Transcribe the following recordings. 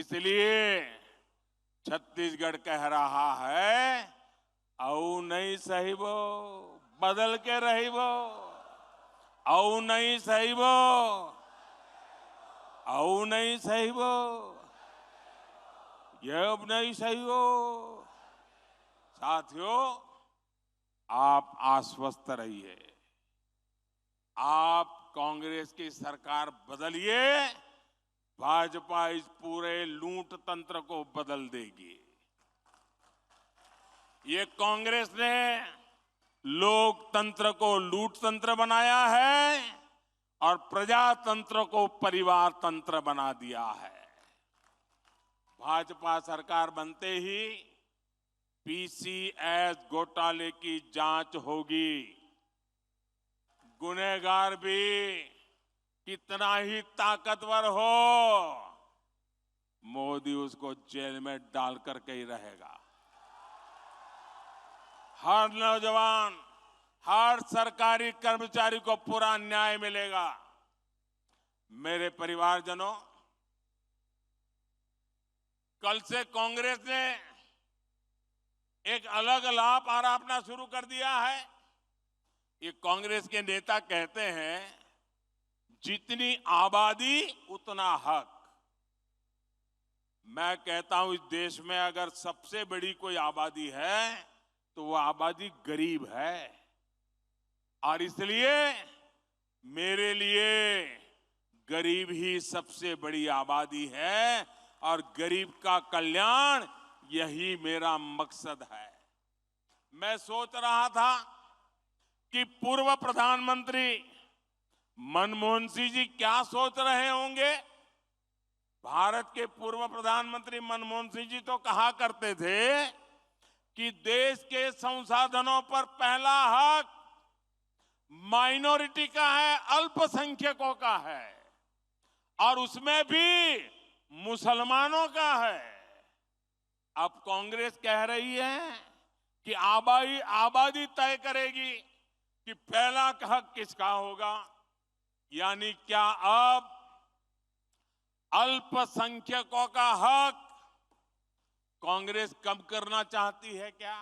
इसलिए छत्तीसगढ़ कह रहा है, औ नहीं सही वो बदल के रही वो, औ नहीं सही वो, औ नहीं सही वो, ये अब नहीं सही वो। साथियों, आप आश्वस्त रहिए, आप कांग्रेस की सरकार बदलिए, भाजपा इस पूरे लूट तंत्र को बदल देगी। ये कांग्रेस ने लोकतंत्र को लूट तंत्र बनाया है और प्रजातंत्र को परिवार तंत्र बना दिया है। भाजपा सरकार बनते ही पीसीएस घोटाले की जांच होगी। गुनहगार भी कितना ही ताकतवर हो, मोदी उसको जेल में डाल करके ही रहेगा। हर नौजवान, हर सरकारी कर्मचारी को पूरा न्याय मिलेगा। मेरे परिवारजनों, कल से कांग्रेस ने एक अलग लाभ आरापना शुरू कर दिया है। ये कांग्रेस के नेता कहते हैं, जितनी आबादी उतना हक। मैं कहता हूं, इस देश में अगर सबसे बड़ी कोई आबादी है तो वो आबादी गरीब है, और इसलिए मेरे लिए गरीब ही सबसे बड़ी आबादी है और गरीब का कल्याण यही मेरा मकसद है। मैं सोच रहा था कि पूर्व प्रधानमंत्री मनमोहन सिंह जी क्या सोच रहे होंगे। भारत के पूर्व प्रधानमंत्री मनमोहन सिंह जी तो कहा करते थे कि देश के संसाधनों पर पहला हक माइनॉरिटी का है, अल्पसंख्यकों का है, और उसमें भी मुसलमानों का है। अब कांग्रेस कह रही है कि आबादी तय करेगी कि पहला हक किसका होगा। यानी क्या अब अल्पसंख्यकों का हक कांग्रेस कम करना चाहती है क्या?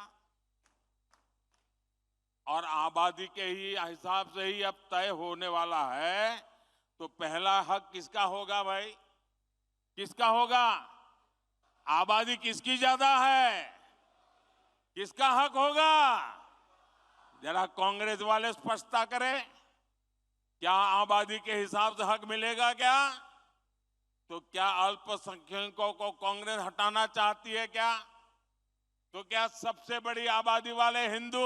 और आबादी के ही हिसाब से ही अब तय होने वाला है, तो पहला हक किसका होगा भाई? किसका होगा? आबादी किसकी ज्यादा है? किसका हक होगा? जरा कांग्रेस वाले स्पष्टता करें, क्या आबादी के हिसाब से हक मिलेगा क्या? तो क्या अल्पसंख्यकों को कांग्रेस हटाना चाहती है क्या? तो क्या सबसे बड़ी आबादी वाले हिंदू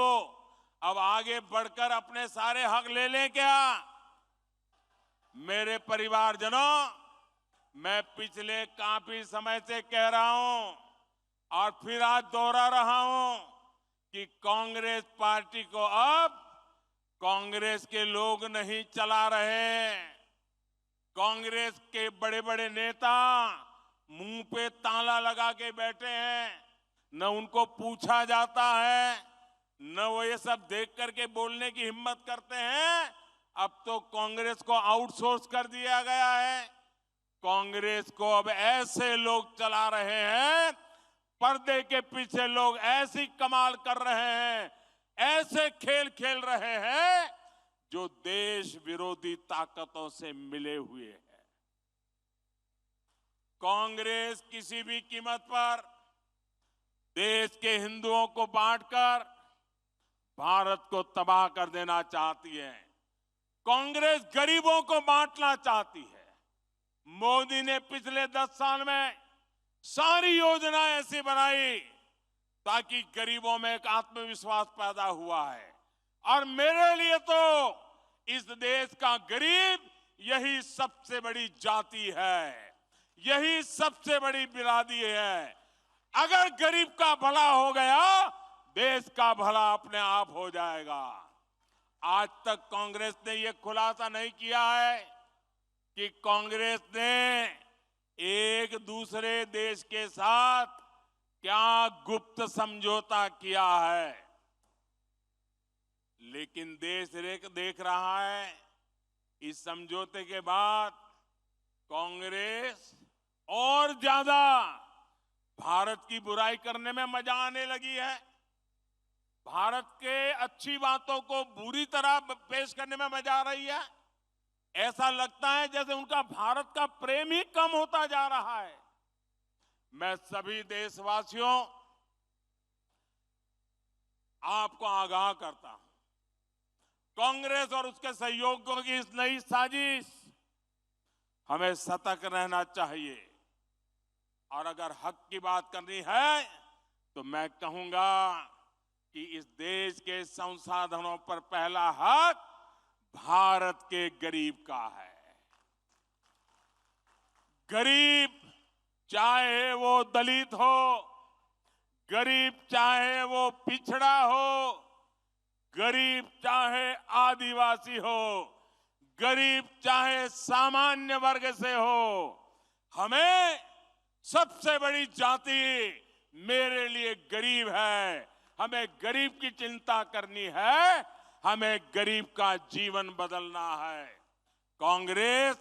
अब आगे बढ़कर अपने सारे हक ले लें क्या? मेरे परिवारजनों, मैं पिछले काफी समय से कह रहा हूं और फिर आज दोहरा रहा हूं कि कांग्रेस पार्टी को अब कांग्रेस के लोग नहीं चला रहे। कांग्रेस के बड़े बड़े नेता मुंह पे ताला लगा के बैठे हैं, न उनको पूछा जाता है, न वो ये सब देख करके बोलने की हिम्मत करते हैं। अब तो कांग्रेस को आउटसोर्स कर दिया गया है। कांग्रेस को अब ऐसे लोग चला रहे हैं, पर्दे के पीछे लोग ऐसी कमाल कर रहे हैं, ऐसे खेल खेल रहे हैं जो देश विरोधी ताकतों से मिले हुए हैं। कांग्रेस किसी भी कीमत पर देश के हिंदुओं को बांटकर भारत को तबाह कर देना चाहती है। कांग्रेस गरीबों को बांटना चाहती है। मोदी ने पिछले 10 साल में सारी योजनाएं ऐसी बनाई ताकि गरीबों में एक आत्मविश्वास पैदा हुआ है। और मेरे लिए तो इस देश का गरीब यही सबसे बड़ी जाति है, यही सबसे बड़ी बिरादरी है। अगर गरीब का भला हो गया, देश का भला अपने आप हो जाएगा। आज तक कांग्रेस ने यह खुलासा नहीं किया है कि कांग्रेस ने एक दूसरे देश के साथ क्या गुप्त समझौता किया है। लेकिन देश देख रहा है, इस समझौते के बाद कांग्रेस और ज्यादा भारत की बुराई करने में मजा आने लगी है। भारत के अच्छी बातों को बुरी तरह पेश करने में मजा आ रही है। ऐसा लगता है जैसे उनका भारत का प्रेम ही कम होता जा रहा है। मैं सभी देशवासियों आपको आगाह करता हूं, कांग्रेस और उसके सहयोगियों की इस नई साजिश, हमें सतर्क रहना चाहिए। और अगर हक की बात करनी है तो मैं कहूंगा कि इस देश के संसाधनों पर पहला हक भारत के गरीब का है। गरीब चाहे वो दलित हो, गरीब चाहे वो पिछड़ा हो, गरीब चाहे आदिवासी हो, गरीब चाहे सामान्य वर्ग से हो, हमें सबसे बड़ी जाति मेरे लिए गरीब है। हमें गरीब की चिंता करनी है, हमें गरीब का जीवन बदलना है। कांग्रेस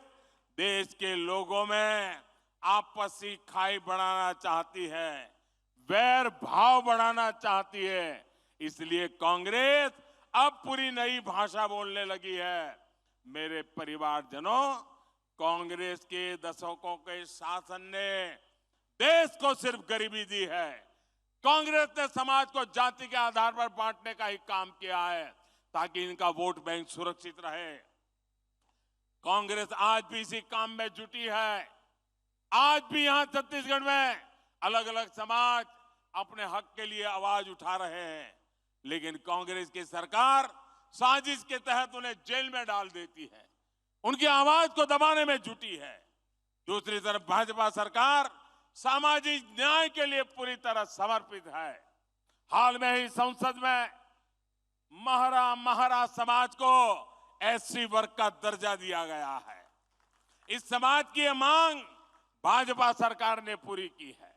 देश के लोगों में आपसी खाई बढ़ाना चाहती है, वैर भाव बढ़ाना चाहती है। इसलिए कांग्रेस अब पूरी नई भाषा बोलने लगी है। मेरे परिवारजनों, कांग्रेस के दशकों के शासन ने देश को सिर्फ गरीबी दी है। कांग्रेस ने समाज को जाति के आधार पर बांटने का ही काम किया है ताकि इनका वोट बैंक सुरक्षित रहे। कांग्रेस आज भी इसी काम में जुटी है। आज भी यहां छत्तीसगढ़ में अलग अलग समाज अपने हक के लिए आवाज उठा रहे हैं, लेकिन कांग्रेस की सरकार साजिश के तहत उन्हें जेल में डाल देती है, उनकी आवाज को दबाने में जुटी है। दूसरी तरफ भाजपा सरकार सामाजिक न्याय के लिए पूरी तरह समर्पित है। हाल में ही संसद में महरा समाज को एससी वर्ग का दर्जा दिया गया है। इस समाज की यह मांग भाजपा सरकार ने पूरी की है।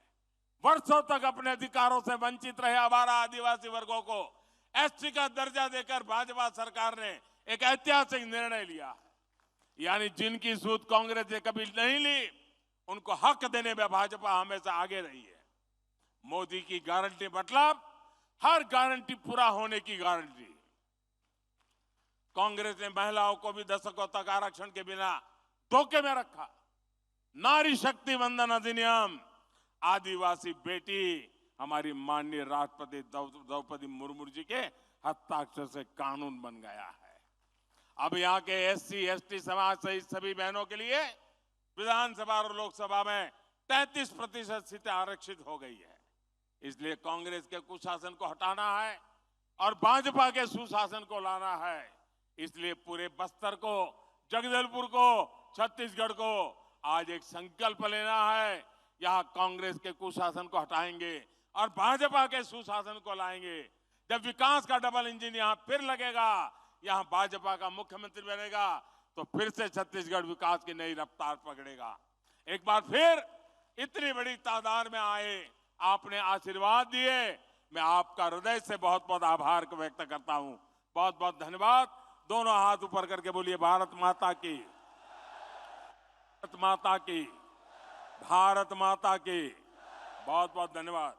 वर्षों तक अपने अधिकारों से वंचित रहे आवारा आदिवासी वर्गों को एससी का दर्जा देकर भाजपा सरकार ने एक ऐतिहासिक निर्णय लिया है। यानी जिनकी सूद कांग्रेस ने कभी नहीं ली, उनको हक देने में भाजपा हमेशा आगे रही है। मोदी की गारंटी मतलब हर गारंटी पूरा होने की गारंटी। कांग्रेस ने महिलाओं को भी दशकों तक आरक्षण के बिना धोखे में रखा। नारी शक्ति वंदन अधिनियम, आदिवासी बेटी हमारी माननीय राष्ट्रपति द्रौपदी मुर्मू जी के हस्ताक्षर से कानून बन गया है। अब यहाँ के एससी एसटी समाज सहित सभी बहनों के लिए विधानसभा और लोकसभा में 33% सीटें आरक्षित हो गई है। इसलिए कांग्रेस के कुशासन को हटाना है और भाजपा के सुशासन को लाना है। इसलिए पूरे बस्तर को, जगदलपुर को, छत्तीसगढ़ को आज एक संकल्प लेना है। यहाँ कांग्रेस के कुशासन को हटाएंगे और भाजपा के सुशासन को लाएंगे। जब विकास का डबल इंजन यहाँ फिर लगेगा, यहाँ भाजपा का मुख्यमंत्री बनेगा, तो फिर से छत्तीसगढ़ विकास की नई रफ्तार पकड़ेगा। एक बार फिर इतनी बड़ी तादाद में आए, आपने आशीर्वाद दिए, मैं आपका हृदय से बहुत बहुत आभार व्यक्त करता हूं। बहुत बहुत धन्यवाद। दोनों हाथ ऊपर करके बोलिए भारत माता की, भारत माता की, भारत माता की। बहुत बहुत धन्यवाद।